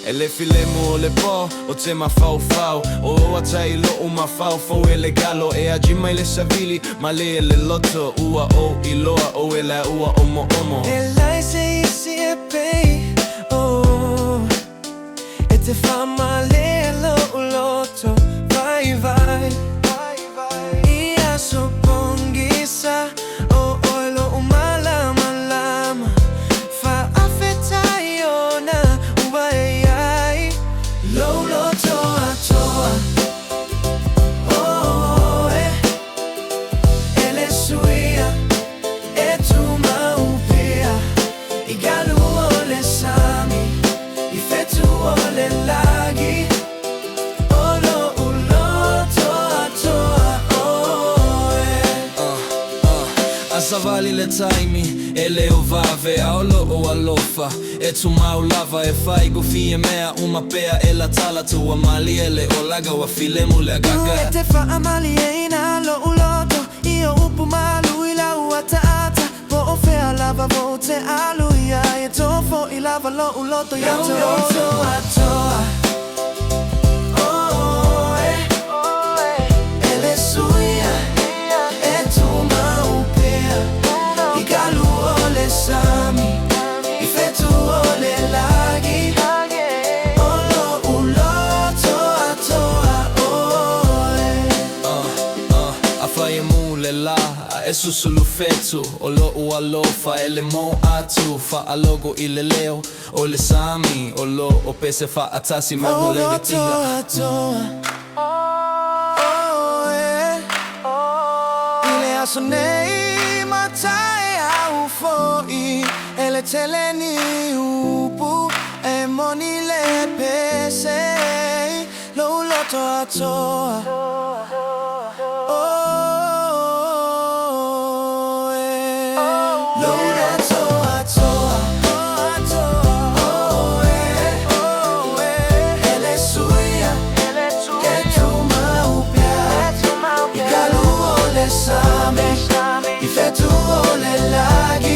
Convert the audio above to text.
Ele filemo o le po, o te mawhauwhau O atai lo o mawhauwhau e le galo E a jima i le savili, ma le e le loto Ua o i loa o e la ua omo omo E lai se isi e pei, oh E te whama le lo o loto, vai vai Ia so pongisa, oh oi lo o malama lama Fa afetai ona, ua e ai Lo loto atoa, oh e Ele suia, e tu maupia I galu o le sami, I fetu o le lagi O lo u loto atoa, oh e Asavali le taimi, e le o vave A o lo o alofa, e tu mau lava E fai gofi e mea uma pea e la tala tua mali E le o laga wa filemu le agaga E te whaamali e ina lo u loto I o upu malu I la ua taata Po o fea lava vo te alu ia E tofo I lava lo u loto ia to Lo loto atoa Oh e Ele suia E tu maupea I galu o le sami I fetu o le lagi O lo u loto atoa oh e A fai e mu le la, a e susulu fetu O lo u alofa e le mo atu Fa alogo i le leo, o le sami O lo o pese fa atasi me Oh, mo le Loto retia atoa Oh, e Ile aso nei matai au foi Ele teleni upu E moni le pese Lo loto atoa Oh, e Lo loto atoa Oh, e Ele suia E tu maupia I galu o le same I fetu o le lagi